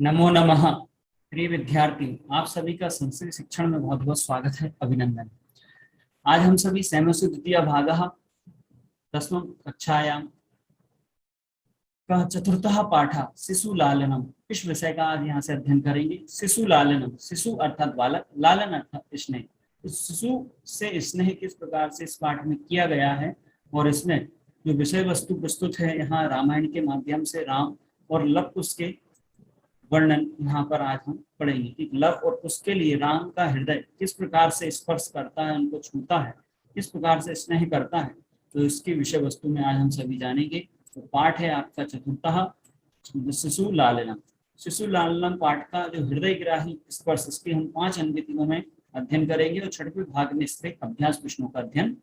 नमो नमः। प्रिय विद्यार्थी, आप सभी का संस्कृत शिक्षण में बहुत बहुत स्वागत है, अभिनंदन। आज हम सभी सैमसु द्वितीय भागः दशम कक्षायां का चतुर्थः पाठः शिशु लालनम, इस विषय का आज यहाँ से अध्ययन करेंगे। शिशु लालनम, शिशु अर्थात बालक, लालन अर्थात स्नेह। इस शिशु से स्नेह किस प्रकार से इस पाठ में किया गया है और इसमें जो विषय वस्तु प्रस्तुत है, यहाँ रामायण के माध्यम से राम और लव उसके वर्णन यहाँ पर आज हम पढ़ेंगे कि लव और उसके लिए राम का हृदय किस प्रकार से स्पर्श करता है, उनको छूता है, किस प्रकार से स्नेह करता है। तो इसकी विषय वस्तु में आज हम सभी जानेंगे। तो पाठ है आपका चतुर्थः शिशु लालनम। शिशु लालनम पाठ का जो हृदय ग्राही स्पर्श, इसके हम 5 अंगतियों में अध्ययन करेंगे और 6वें भाग में इसके अभ्यास प्रश्नों का अध्ययन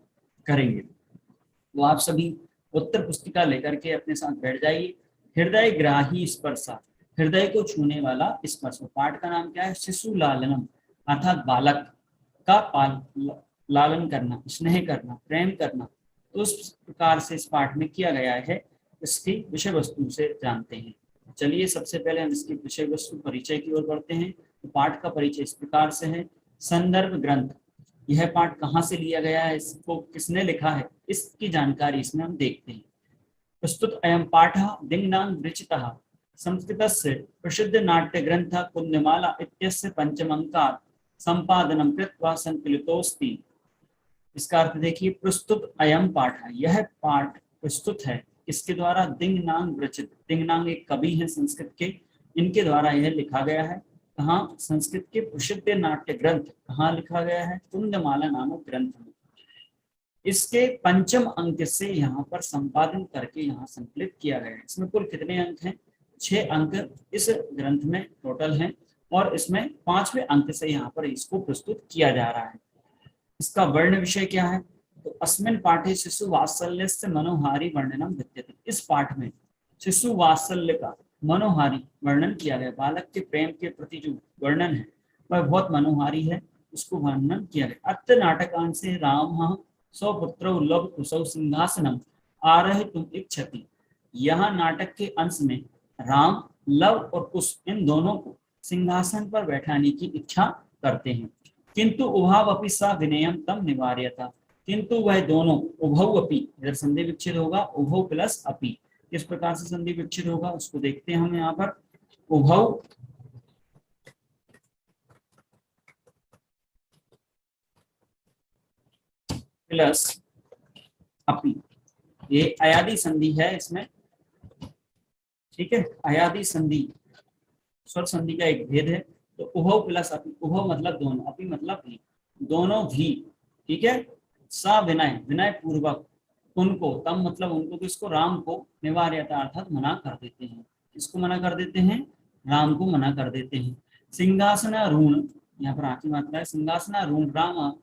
करेंगे। तो आप सभी उत्तर पुस्तिका लेकर के अपने साथ बैठ जाइए। हृदय ग्राही स्पर्शा, हृदय को छूने वाला स्पर्श। पाठ का नाम क्या है? शिशु लालनम, अर्थात बालक का लालन करना, स्नेह करना, प्रेम करना। तो उस प्रकार से इस पाठ में किया गया है। इसकी विषय वस्तु से जानते हैं। चलिए सबसे पहले हम इसकी विषय वस्तु परिचय की ओर बढ़ते हैं। तो पाठ का परिचय इस प्रकार से है। संदर्भ ग्रंथ, यह पाठ कहाँ से लिया गया है, इसको किसने लिखा है, इसकी जानकारी इसमें हम देखते हैं। प्रस्तुत अयं पाठः दिङ्नां विरचितः संस्कृतस्य प्रसिद्ध नाट्य ग्रंथ कुन्दमाला इत्यस्य पंचमंकात् संपादनं कृत्वा संकलितोऽस्ति। इसका अर्थ देखिए, प्रस्तुत अयं पाठ, यह पाठ प्रस्तुत है इसके द्वारा दिङ्नां विरचित। दिङ्नां एक कवि है संस्कृत के, इनके द्वारा यह लिखा गया है। कहाँ? संस्कृत के प्रसिद्ध नाट्य ग्रंथ कहाँ लिखा गया है? कुन्दमाला नामक ग्रंथ में। इसके पंचम अंक से यहाँ पर संपादन करके यहाँ संकलित किया गया है। इसमें कुल कितने अंक हैं? 6 अंक इस ग्रंथ में टोटल हैं और इसमें 5वें अंक से यहाँ पर इसको प्रस्तुत किया जा रहा है। इसका वर्ण विषय क्या है? तो अस्मिन् पाठे शिशु वात्सल्यस्य मनोहारी वर्णनम विद्यते। इस पाठ में शिशु वात्सल्य का मनोहारी वर्णन किया गया। बालक के प्रेम के प्रति जो वर्णन है वह बहुत मनोहारी है, उसको वर्णन किया गया। अत्र नाटकांश से राम स्वपुत्रौ लव कुशौ सिंहासनम आरोहितुम इच्छति। यहाँ नाटक के अंश में राम, लव और कुश, इन दोनों को सिंहासन पर बैठाने की इच्छा करते हैं। किंतु उभावपि सा विनयम तम निवार्यता। किंतु वह दोनों, उभौ अपि, इधर संधि विच्छेद होगा, उभौ प्लस अपि। किस प्रकार से संधि विच्छेद होगा उसको देखते हैं हम। यहाँ पर उभौ प्लस अपि, ये अयादि संधि है इसमें, ठीक है। अयादि संधि स्वर संधि का एक भेद है। तो उभौ प्लस अपि, उभौ मतलब दोनों, अपि मतलब भी, दोनों भी, ठीक है। सा विनय, विनय पूर्वक उनको, तम मतलब उनको, किसको? राम को, निवार्यता अर्थात मना कर देते हैं। किसको मना कर देते हैं? राम को मना कर देते हैं। सिंहासनारूढ़, यहाँ पर आखिरी मात्रा है, सिंहासनारूढ़ राम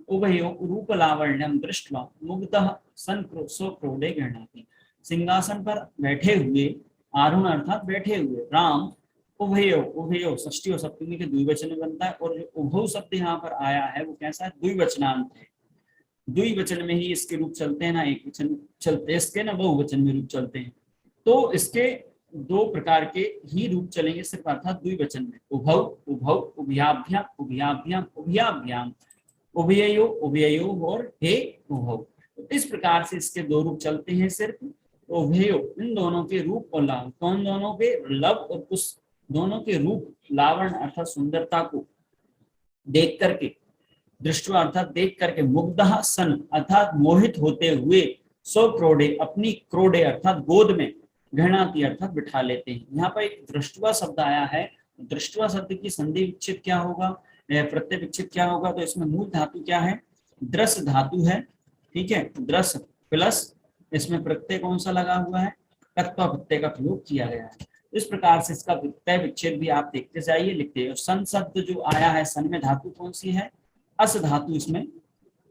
उभयो रूप लावण्यम दृष्ट्वा मुग्धः सन स्वक्रोधे गृह्णाति। सिंहासन पर बैठे हुए, आरूढ़ अर्थात बैठे हुए, राम, उभयो, उभयो षष्ठी और सप्तमी के द्विवचन में बनता है। और जो उभौ शब्द यहाँ पर आया है वो कैसा है? द्विवचनांत है। द्विवचन में ही इसके रूप चलते हैं ना, एक वचन चलते इसके ना बहुवचन में रूप चलते हैं। तो इसके 2 प्रकार के ही रूप चलेंगे सिर्फ, अर्थात द्विवचन में। उभौ, उभौ, उभयाभ्याम, उभयाभ्याम, उभयाभ्याम, उभयो, उभयो और हे उभौ। तो इस प्रकार से इसके 2 रूप चलते हैं सिर्फ। उभयो, इन दोनों के रूप और लाभ, कौन दोनों के? लव और कुश, दोनों के रूप, लावण्य अर्थात सुंदरता को देख करके, दृष्टवा अर्थात देख करके, मुग्धः सन अर्थात मोहित होते हुए, सो क्रोडे अपनी क्रोडे अर्थात गोद में, गृह्णाति अर्थात बिठा लेते हैं। यहाँ पर एक दृष्टवा शब्द आया है। दृष्टवा शब्द की संधि विच्छेद क्या होगा, प्रत्यय विच्छेद क्या होगा? तो इसमें मूल धातु क्या है? द्रस धातु है, ठीक है। द्रस प्लस इसमें प्रत्यय कौन सा लगा हुआ है? तत्व प्रत्यय का प्रयोग किया गया है। इस प्रकार से इसका प्रत्यय विच्छेद भी आप देखते जाइए, लिखते हैं। सन शब्द जो आया है, सन में धातु कौन सी है? अस धातु इसमें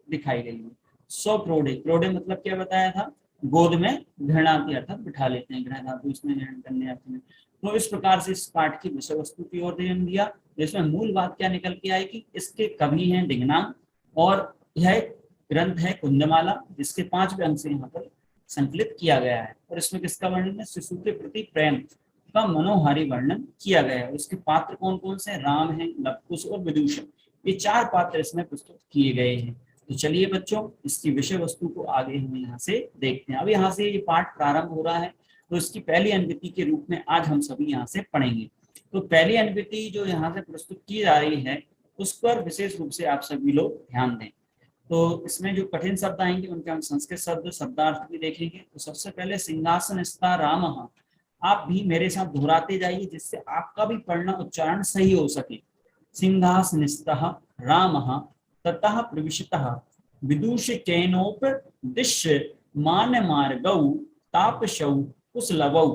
दिखाई गई है। सो क्रोडे, क्रोडे मतलब क्या बताया था? गोद में, गृह्णाति अर्थात बिठा लेते हैं, ग्रहण धातु इसमें ग्रहण करने आते हैं। तो इस प्रकार से इस पाठ की विषय वस्तु की ओर ध्यान दिया। इसमें मूल बात क्या निकल के आई कि इसके कवि हैं दिङ्नां और यह ग्रंथ है कुन्दमाला, जिसके 5वें अंक से यहाँ पर संकलित किया गया है। और इसमें किसका वर्णन है? शिशु के प्रति प्रेम, का मनोहारी वर्णन किया गया है। उसके पात्र कौन कौन से? राम है, लव कुश और विदूषक, ये 4 पात्र इसमें प्रस्तुत किए गए हैं। तो चलिए बच्चों, इसकी विषय वस्तु को आगे हम यहाँ से देखते हैं। अब यहाँ से ये पाठ प्रारंभ हो रहा है, तो इसकी पहली अनुवृत्ति के रूप में आज हम सभी यहाँ से पढ़ेंगे। तो पहली अनुवृत्ति जो यहाँ से प्रस्तुत की जा रही है उस पर विशेष रूप से आप सभी लोग ध्यान दें। तो इसमें जो कठिन शब्द आएंगे उनके हम संस्कृत शब्द शब्दार्थ भी देखेंगे। तो सबसे पहले सिंहासनस्था रामः, आप भी मेरे साथ दोहराते जाइए जिससे आपका भी पढ़ना उच्चारण सही हो सके। सिंहासनस्थः रामः ततः प्रविशतः विदूषकेनोपदिश्य मानमार्गौ तापसौ कुशलवौ,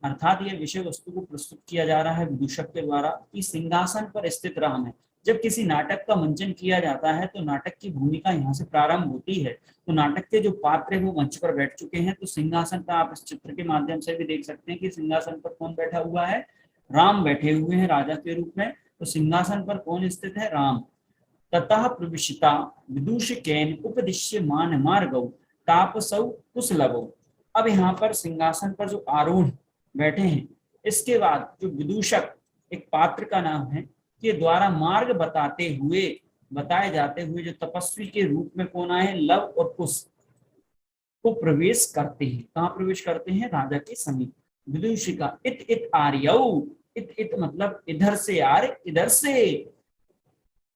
अर्थात यह विषय वस्तु को प्रस्तुत किया जा रहा है विदूषक के द्वारा कि सिंहासन पर स्थित राम है। जब किसी नाटक का मंचन किया जाता है तो नाटक की भूमिका यहाँ से प्रारंभ होती है। तो नाटक के जो पात्र है वो मंच पर बैठ चुके हैं। तो सिंहासन पर आप इस चित्र के माध्यम से भी देख सकते हैं कि सिंहासन पर कौन बैठा हुआ है? राम बैठे हुए हैं राजा के रूप में। तो सिंहासन पर कौन स्थित है? राम। ततः प्रविशिता विदूषकेन उपदिश्य मान मार्गौ तापसौ कुशलवौ। अब यहाँ पर सिंहासन पर जो आरूढ़ बैठे हैं, इसके बाद जो विदूषक एक पात्र का नाम है के द्वारा मार्ग बताए जाते हुए जो तपस्वी के रूप में कौन आए? लव और कुश को प्रवेश करते हैं। कहाँ प्रवेश करते हैं? राजा के समीप। विदूषिका इत इत आर्यौ, इत इत मतलब इधर से यार, इधर से।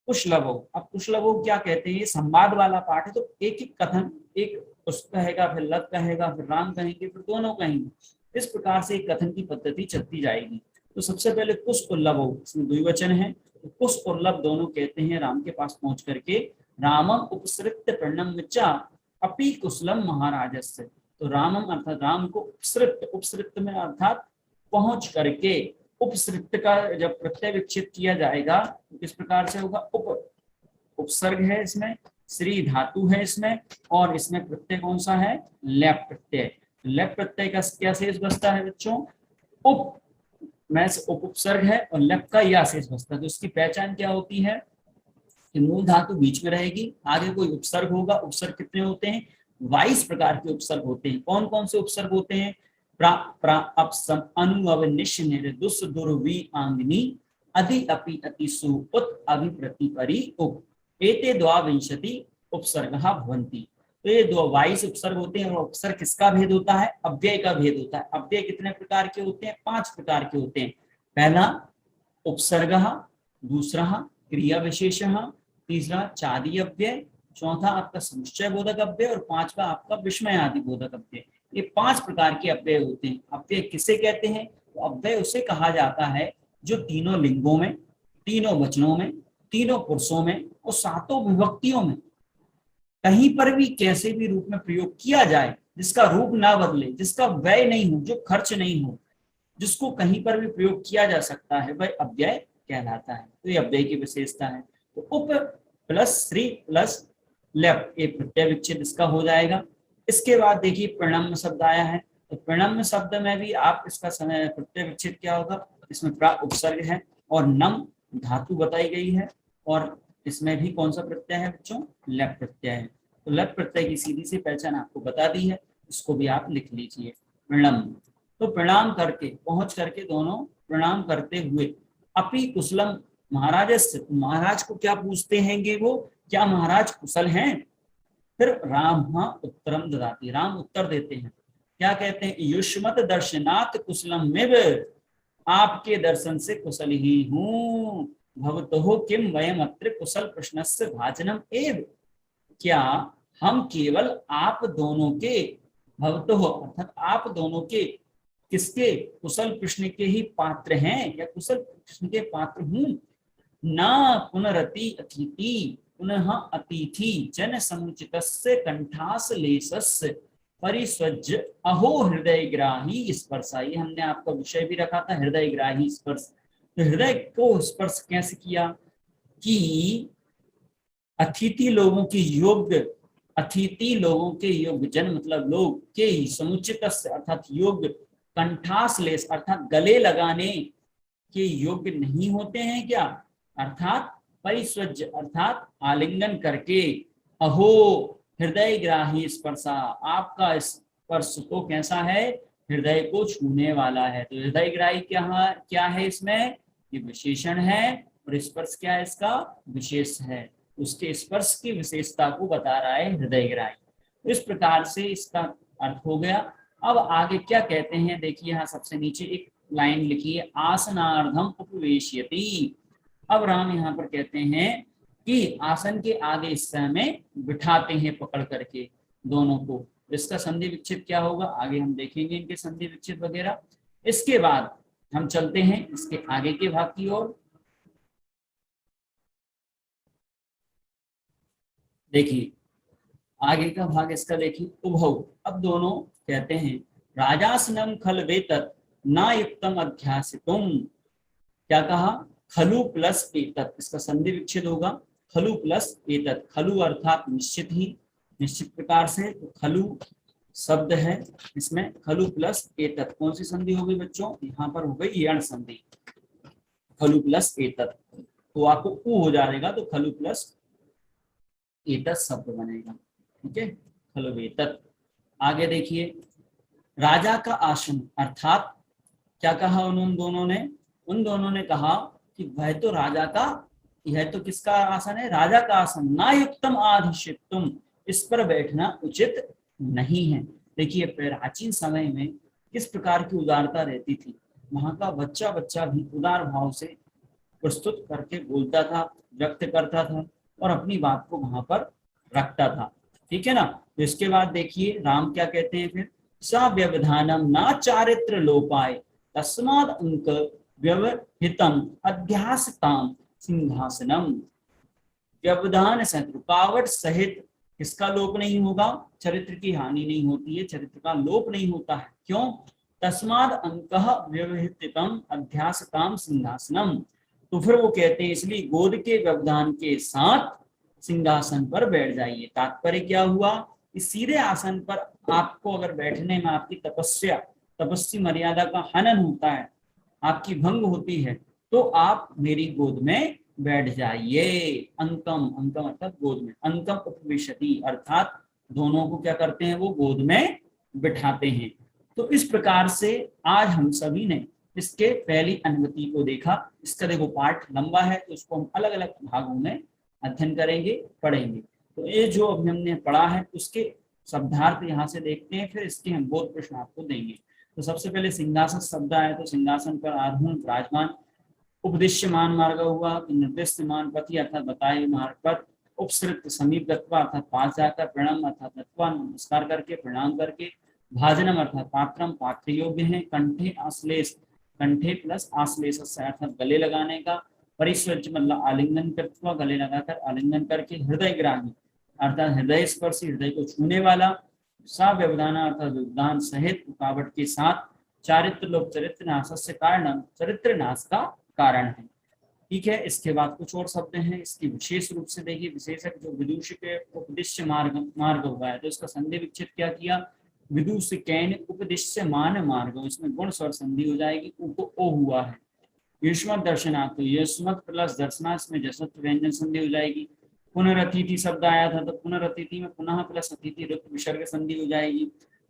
कुशलवौ, अब कुशलवौ क्या कहते हैं? ये संवाद वाला पाठ है, तो एक एक कथन, एक कुश कहेगा, फिर लव कहेगा, फिर राम कहेंगे, फिर दोनों कहेंगे। इस प्रकार से एक कथन की पद्धति चलती जाएगी। तो सबसे पहले कुश और लव, इसमें द्विवचन है। तो कुश और लव दोनों कहते हैं राम के पास पहुंच करके, रामम उपसृत्य प्रणम्य च अपि कुशलम महाराजस्य। तो रामम अर्थात राम को उपसृत्य में अर्थात पहुंच करके, उपसृत्य का जब प्रत्यय विच्छेद किया जाएगा तो किस प्रकार से होगा? उपसर्ग है इसमें, श्री धातु है इसमें, और इसमें प्रत्यय कौन सा है? लैप प्रत्यय। लैप प्रत्यय का क्या शेष बचता है बच्चों? उप में से उपसर्ग है और लप का या शेष बचता है। तो इसकी पहचान क्या होती है कि मूल धातु बीच में रहेगी, आगे कोई उपसर्ग होगा। उपसर्ग कितने होते हैं? 22 प्रकार के उपसर्ग होते हैं। कौन कौन से उपसर्ग होते हैं? प्रा प्रा अपसम अनु अव निश निर्दुस दुर्वी आंगनी अधि अपि अति सु उत अभिप्रति परि उप एते द्वाविंशति उपसर्गः भवन्ति। तो ये 22 उपसर्ग होते हैं। और उपसर्ग किसका भेद होता है? अव्यय का भेद होता है। अव्यय कितने प्रकार के होते हैं? 5 प्रकार के होते हैं। पहला उपसर्गः, दूसरा क्रिया विशेषः, तीसरा चादी अव्यय, चौथा आपका समुच्चय बोधक अव्यय और पांचवा आपका विस्मय आदि बोधक अव्यय। ये 5 प्रकार के अव्यय होते हैं। अव्यय किसे कहते हैं? तो अव्यय उसे कहा जाता है जो तीनों लिंगों में, तीनों वचनों में, तीनों पुरुषों में और 7 विभक्तियों में कहीं पर भी कैसे भी रूप में प्रयोग किया जाए, जिसका रूप ना बदले, जिसका व्यय नहीं हो, जो खर्च नहीं हो, जिसको कहीं पर भी प्रयोग किया जा सकता है, वह अव्यय कहलाता है। तो ये अव्यय की विशेषता है। तो उप प्लस श्री प्लस लेप, ये प्रत्यय विच्छेद इसका हो जाएगा। इसके बाद देखिए प्रणम्य शब्द आया है। तो प्रणम्य शब्द में भी आप इसका समय प्रत्यय विच्छेद क्या होगा? इसमें प्रा उपसर्ग है और नम धातु बताई गई है, और इसमें भी कौन सा प्रत्यय है बच्चों? लप प्रत्यय है। तो लप प्रत्यय की सीधी सी पहचान आपको बता दी है, इसको भी आप लिख लीजिए। प्रणम, तो प्रणाम करके, पहुंच करके, दोनों प्रणाम करते हुए, अपि कुशलम महाराजस्य, महाराज को क्या पूछते हैंगे वो? क्या महाराज कुशल हैं? फिर राम उत्तरम ददाति, राम उत्तर देते हैं। क्या कहते हैं? युष्मत दर्शनात् कुशलम मेव, आपके दर्शन से कुशल ही हूं। भवतोः किम वयम अत्र कुशल प्रश्नस्य भाजनम एव, क्या हम केवल आप दोनों के, भवतोः अर्थात आप दोनों के, किसके? कुशल प्रश्न के ही पात्र हैं, या कुशल प्रश्न के पात्र हूं। ना पुनरति अतिथि, पुनः अतिथि जन समुचितस्य कंठासलेशस्य परिस्वज्य अहो हृदय ग्राही स्पर्श। ये हमने आपका विषय भी रखा था, हृदय ग्राही स्पर्श। तो हृदय को स्पर्श कैसे किया कि अतिथि लोगों के योग्य, अतिथि लोगों के योग्य, जन मतलब लोग, के समुचित अर्थात योग्य, कंठासलेश अर्थात गले लगाने के योग्य नहीं होते हैं क्या? अर्थात परिस्वज्य अर्थात आलिंगन करके, अहो हृदय ग्राही स्पर्शा, आपका स्पर्श तो कैसा है? हृदय को छूने वाला है। तो हृदय ग्राही क्या है इसमें, ये विशेषण है, और स्पर्श क्या है, इसका विशेष है। उसके स्पर्श की विशेषता को बता रहा है हृदय ग्राही। इस प्रकार से इसका अर्थ हो गया। अब आगे क्या कहते हैं, देखिए यहाँ सबसे नीचे एक लाइन लिखी है, आसनार्धम उपवेश्यति। अब राम यहाँ पर कहते हैं कि आसन के आगे हिस्से में बिठाते हैं पकड़ करके दोनों को। इसका संधि विच्छेद क्या होगा, आगे हम देखेंगे इनके संधि विच्छेद वगैरह। इसके बाद हम चलते हैं इसके आगे के भाग की ओर। देखिए आगे का भाग इसका देखिए, उभौ। अब दोनों कहते हैं, राजासनम खल वेतत ना युक्तम अध्यासितुम। क्या कहा, खलु प्लस एतत, इसका संधि विच्छेद होगा खलु प्लस एतत। खलु अर्थात निश्चित ही, निश्चित प्रकार से, तो खलु शब्द है इसमें, खलु प्लस एतत कौन सी संधि होगी बच्चों, यहाँ पर हो गई यण संधि, खलु प्लस एतत, तो आपको उ हो जाएगा, तो खलु प्लस एतत शब्द बनेगा। ठीक है, खलु एतत। आगे देखिए, राजा का आसन, अर्थात क्या कहा उन दोनों ने कहा कि वह तो राजा का, यह तो किसका आसन है, राजा का आसन, ना युक्तम आधिशितुम, इस पर बैठना उचित नहीं है। देखिए प्राचीन समय में किस प्रकार की उदारता रहती थी, वहां का बच्चा भी उदार भाव से प्रस्तुत करके बोलता था, व्यक्त करता था और अपनी बात को वहां पर रखता था। ठीक है ना। तो इसके बाद देखिए राम क्या कहते हैं फिर, सा व्यवधानम ना चारित्र लोपाय तस्माद अंक व्यवहितम अध्यासताम सिंहासनम। व्यवधान से, रुकावट सहित किसका लोप नहीं होगा, चरित्र की हानि नहीं होती है, चरित्र का लोप नहीं होता है। क्यों, तस्माद अंकः व्यवहितम अध्यासताम सिंहासनम। तो फिर वो कहते हैं इसलिए गोद के व्यवधान के साथ सिंहासन पर बैठ जाइए। तात्पर्य क्या हुआ, इस सीधे आसन पर आपको अगर बैठने में आपकी तपस्वी मर्यादा का हनन होता है, आपकी भंग होती है, तो आप मेरी गोद में बैठ जाइए। अंकम अर्थात गोद में, अंकम उपविशति अर्थात दोनों को क्या करते हैं, वो गोद में बिठाते हैं। तो इस प्रकार से आज हम सभी ने इसके पहली अनुमति को देखा। इसका देखो पाठ लंबा है, तो इसको हम अलग अलग भागों में अध्ययन करेंगे, पढ़ेंगे। तो ये जो अभी हमने पढ़ा है उसके शब्दार्थ यहाँ से देखते हैं, फिर इसके हम बोध प्रश्न आपको देंगे। तो सबसे पहले सिंहासन शब्द आया, तो सिंहासन पर आरूढ़ विराजमान, उपदिश्यमान मार्ग हुआ, निर्दिष्टमान पति अर्थात बताए मार्ग पर, उपसृत समीप गत्वा अर्थात पास जाकर, प्रणाम अर्थात गत्वा नमस्कार करके, प्रणाम करके, भाजनम अर्थात पात्रम पात्र योग्य है, कंठे आश्लेष, कंठे प्लस आश्लेष अर्थात गले लगाने का, परिस्वज मतलब आलिंगन करके, गले लगाकर आलिंगन करके, हृदय ग्राही अर्थात हृदय स्पर्शी, हृदय को छूने वाला, सा व्यवधान अर्थात व्यवधान सहित, रुकावट के साथ, चारित्र लोक चरित्र नाश कारण, चरित्र नाश का कारण है। ठीक है, इसके बाद कुछ और शब्द हैं, इसकी विशेष रूप से देखिए, विशेषक जो विदुष के उपदिश्य मार्ग हुआ है, तो इसका संधि विच्छेद क्या किया, विदुष कैन उपदिश्य मान मार्ग, इसमें गुण स्वर संधि हो जाएगी, ओ हुआ है। युष्मत दर्शनार्थ, तो युष्मत प्लस दर्शनार्थ में जसत्व व्यंजन संधि हो जाएगी। पुनरतिथि शब्द आया था, तो पुनरतिथि में पुनः प्लस अतिथि रुक्त विसर्ग संधि हो जाएगी।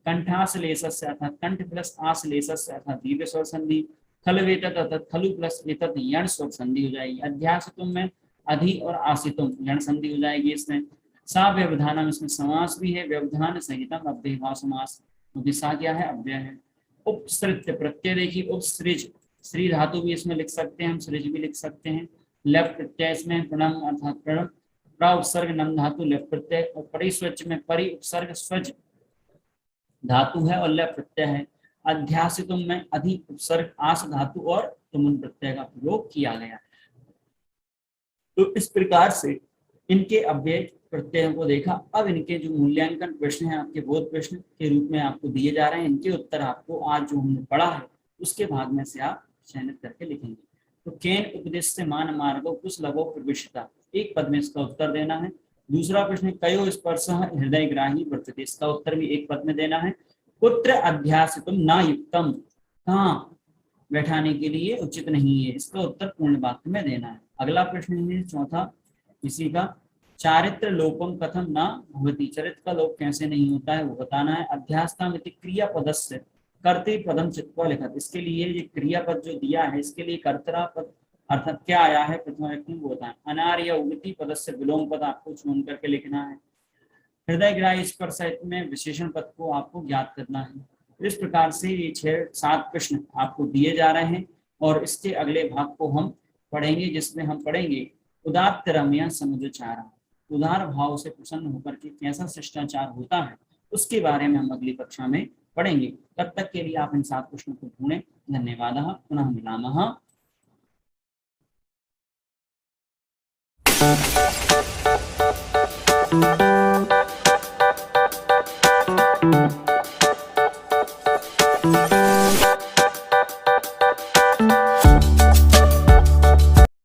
कंठाश्लेषस्य अर्थात कंठ प्लस आश्लेषस्य अर्थात दीर्घ स्वर संधि। खल वेतत अर्थात खलु प्लस वेतत यण स्वर संधि हो जाएगी। अध्यासितुम में अधि और आसितुम यण संधि हो जाएगी। इसमें सा व्यवधानम, इसमें समास भी है, व्यवधान सहितम अव्ययभाव समास, क्योंकि सा क्या है, अव्यय है। उपसृत प्रत्यय देखिए, उपसृज, श्री धातु भी इसमें लिख सकते हैं हम, सृज भी लिख सकते हैं। लप प्रत्यय इसमें प्रणम अर्थात प्रणम, प्र उपसर्ग नम धातु लप प्रत्यय, और परिस्वच में परि उपसर्ग स्वज धातु है और लप प्रत्यय है। अध्यासितुम में अधि उपसर्ग आस धातु और तुमुन प्रत्यय का प्रयोग किया गया है। तो इस प्रकार से इनके अव्यय प्रत्ययों को देखा। अब इनके जो मूल्यांकन प्रश्न है आपके बोध प्रश्न के रूप में आपको दिए जा रहे हैं, इनके उत्तर आपको आज जो हमने पढ़ा है उसके भाग में से आप चयनित करके लिखेंगे। तो केन उपदेश से मान मार्गो कुछ लगो प्रविष्टता, एक पद में इसका उत्तर देना है। दूसरा प्रश्न, कयो स्पर्श हृदय ग्राही वर्तते, इसका उत्तर भी एक पद में देना है। पुत्र अध्यासितुम ना युक्तम, कहाँ बैठाने के लिए उचित नहीं है, इसका उत्तर पूर्ण वाक्य में देना है। अगला प्रश्न है चौथा इसी का, चारित्र लोपम कथम ना भवति, चरित्र का लोप कैसे नहीं होता है वो बताना है। अध्यास्ताम क्रिया पदस्य कर्ते पदम चित्वा लिखत, इसके लिए ये क्रियापद जो दिया है इसके लिए कर्ता पद अर्थात क्या आया है प्रथमा व्यक्ति में होता है। अनार या उगति पद से विलोम पद आपको चुन करके लिखना है। हृदय ग्राही स्पर्श में विशेषण पद को आपको ज्ञात करना है। इस प्रकार से ये 6-7 प्रश्न आपको दिए जा रहे हैं और इसके अगले भाग को हम पढ़ेंगे जिसमें हम पढ़ेंगे उदात्त रम्य समुद्रचारा, उदार भाव से प्रसन्न होकर के कैसा शिष्टाचार होता है उसके बारे में हम अगली कक्षा में पढ़ेंगे। तब तक के लिए आप इन 7 प्रश्नों को ढूंढें। धन्यवाद। पुनः मिलामः।